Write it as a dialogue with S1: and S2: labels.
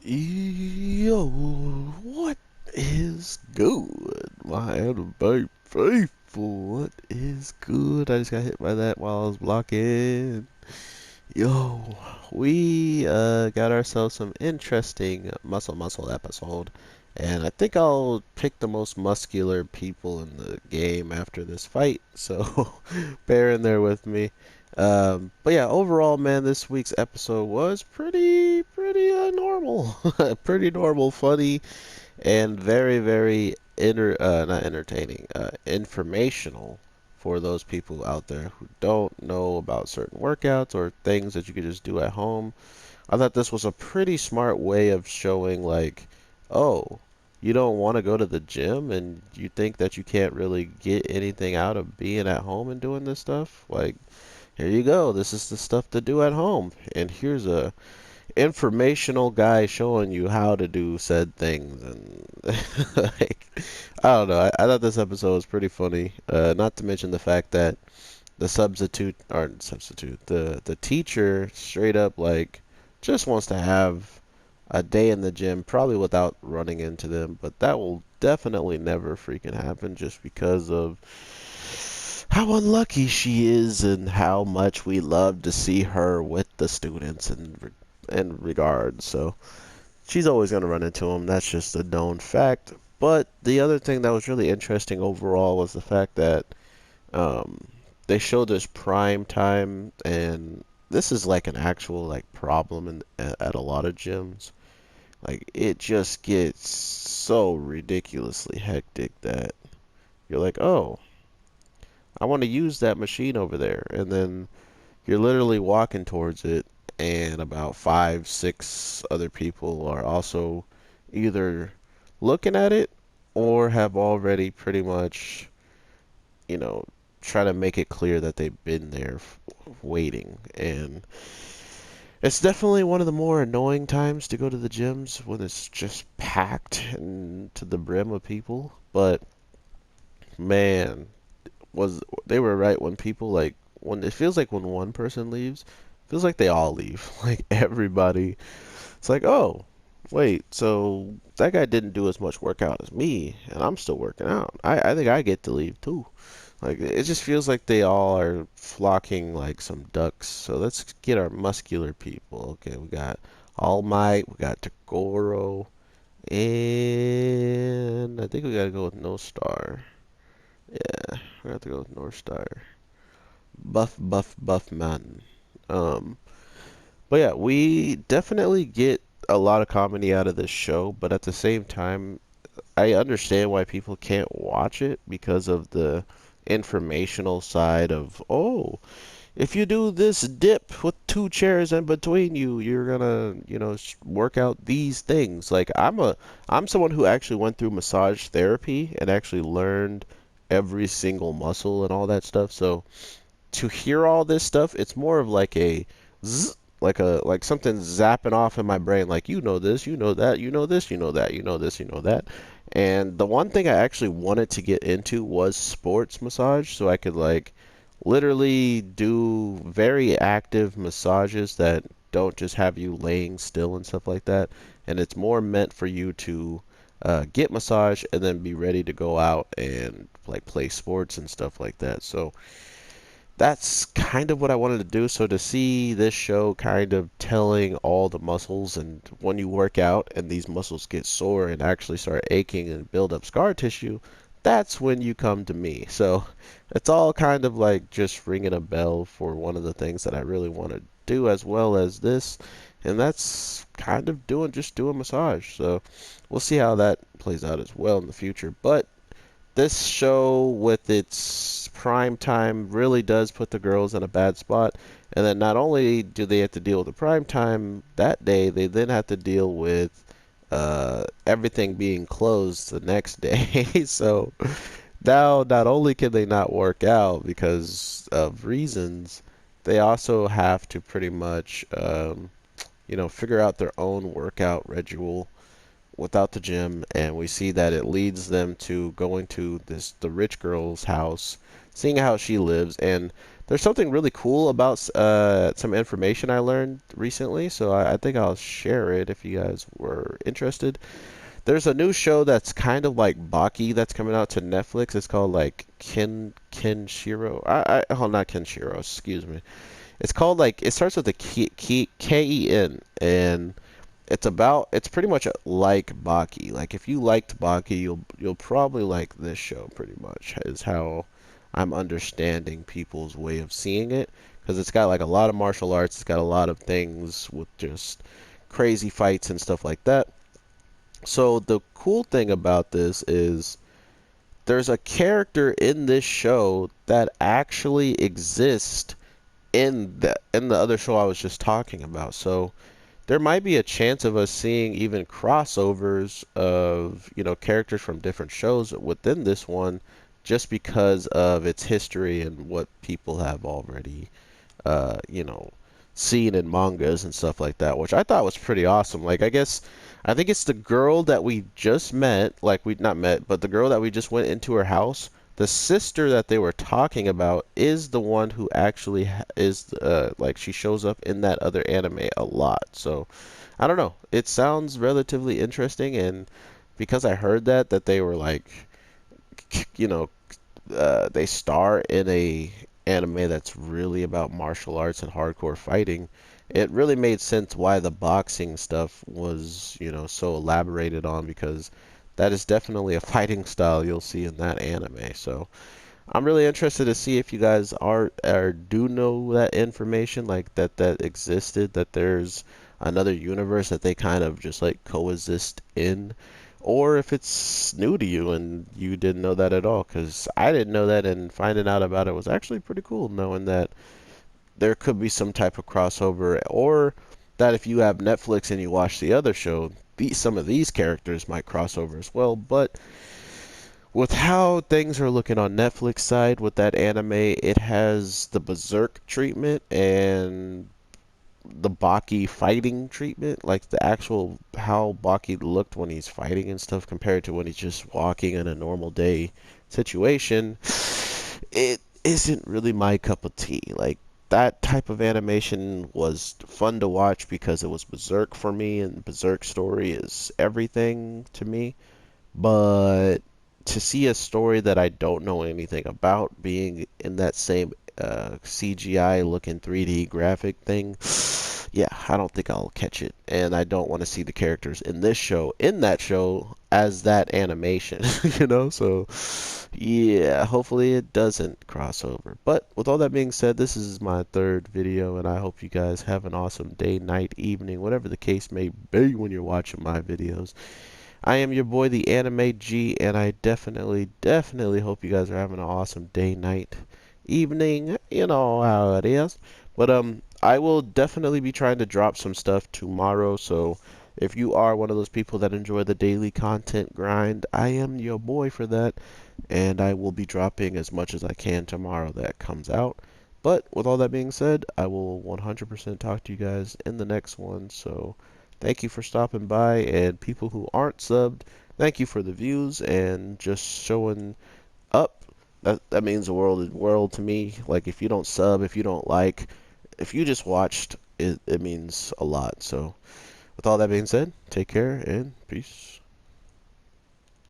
S1: Yo, what is good, my anime faithful? What is good? I just got hit by that while I was blocking. Yo, we got ourselves some interesting muscle episode, and I think I'll pick the most muscular people in the game after this fight. So bear in there with me. But yeah, overall, man, this week's episode was pretty normal, pretty normal, funny, and very not entertaining, informational for those people out there who don't know about certain workouts or things that you could just do at home. I thought this was a pretty smart way of showing like, oh, you don't want to go to the gym and you think that you can't really get anything out of being at home and doing this stuff? Like, here you go. This is the stuff to do at home. And here's a informational guy showing you how to do said things and like I don't know. I thought this episode was pretty funny. Not to mention the fact that the teacher straight up like just wants to have a day in the gym, probably without running into them, but that will definitely never freaking happen just because of how unlucky she is and how much we love to see her with the students and regards. So she's always going to run into him. That's just a known fact. But the other thing that was really interesting overall was the fact that um, they showed this prime time, and this is like an actual like problem at a lot of gyms. Like it just gets so ridiculously hectic that you're like, oh, I want to use that machine over there, and then you're literally walking towards it, and about five, six other people are also either looking at it or have already pretty much, you know, try to make it clear that they've been there waiting. And it's definitely one of the more annoying times to go to the gyms when it's just packed and to the brim of people. But man, was they were right when people like when it feels like when one person leaves, it feels like they all leave. Like everybody, it's like, oh, wait, so that guy didn't do as much workout as me, and I'm still working out. I think I get to leave too. Like it just feels like they all are flocking like some ducks. So let's get our muscular people. Okay, we got All Might, we got Tagoro, and I think we gotta go with No Star. Yeah, we have to go with North Star. Buff man. Um, but yeah, we definitely get a lot of comedy out of this show, but at the same time, I understand why people can't watch it because of the informational side of, oh, if you do this dip with two chairs in between you, you're gonna, work out these things. Like I'm someone who actually went through massage therapy and actually learned every single muscle and all that stuff. So to hear all this stuff, it's more of like a zzz, like something zapping off in my brain. Like you know this, you know that, you know this, you know that, you know this, you know that. And the one thing I actually wanted to get into was sports massage, so I could like literally do very active massages that don't just have you laying still and stuff like that. And it's more meant for you to get massage and then be ready to go out and like play sports and stuff like that. So that's kind of what I wanted to do. So to see this show kind of telling all the muscles, and when you work out and these muscles get sore and actually start aching and build up scar tissue, that's when you come to me. So it's all kind of like just ringing a bell for one of the things that I really want to do as well as this. And that's kind of doing massage. So we'll see how that plays out as well in the future. But this show with its prime time really does put the girls in a bad spot. And then not only do they have to deal with the prime time that day, they then have to deal with everything being closed the next day. So now not only can they not work out because of reasons, they also have to pretty much figure out their own workout ritual without the gym, and we see that it leads them to going to the rich girl's house, seeing how she lives, and there's something really cool about some information I learned recently, so I think I'll share it if you guys were interested. There's a new show that's kind of like Baki that's coming out to Netflix. It's called like Kenshiro. Oh, not Kenshiro. Excuse me. It's called like it starts with a Ken, and it's pretty much like Baki. Like if you liked Baki, you'll probably like this show pretty much is how I'm understanding people's way of seeing it because it's got like a lot of martial arts. It's got a lot of things with just crazy fights and stuff like that. So the cool thing about this is there's a character in this show that actually exists in the other show I was just talking about. So there might be a chance of us seeing even crossovers of, characters from different shows within this one just because of its history and what people have already, uh, you know, seen in mangas and stuff like that, which I thought was pretty awesome. Like, I think it's the girl that we just met, like we not met, but the girl that we just went into her house. The sister that they were talking about is the one who actually is like she shows up in that other anime a lot. So I don't know. It sounds relatively interesting, and because I heard that they were like, you know, they star in a anime that's really about martial arts and hardcore fighting, it really made sense why the boxing stuff was, so elaborated on because that is definitely a fighting style you'll see in that anime. So I'm really interested to see if you guys are do know that information, like that existed, that there's another universe that they kind of just like coexist in, or if it's new to you and you didn't know that at all. Because I didn't know that, and finding out about it was actually pretty cool, knowing that there could be some type of crossover, or that if you have Netflix and you watch the other show, some of these characters might cross over as well. But with how things are looking on Netflix side with that anime, it has the Berserk treatment and the Baki fighting treatment, like the actual how Baki looked when he's fighting and stuff compared to when he's just walking in a normal day situation. It isn't really my cup of tea. Like that type of animation was fun to watch because it was Berserk for me, and Berserk story is everything to me. But to see a story that I don't know anything about being in that same CGI looking 3D graphic thing, yeah, I don't think I'll catch it. And I don't want to see the characters in this show, in that show, as that animation, So, yeah, hopefully it doesn't cross over. But with all that being said, this is my third video, and I hope you guys have an awesome day, night, evening, whatever the case may be when you're watching my videos. I am your boy, the Anime G, and I definitely, definitely hope you guys are having an awesome day, night, evening. You know how it is. But I will definitely be trying to drop some stuff tomorrow. So if you are one of those people that enjoy the daily content grind, I am your boy for that, and I will be dropping as much as I can tomorrow that comes out. But with all that being said, I will 100% talk to you guys in the next one. So thank you for stopping by, and people who aren't subbed, thank you for the views and just showing up. That means the world to me. Like if you don't sub, if you don't like, if you just watched, it means a lot. So with all that being said, take care and peace.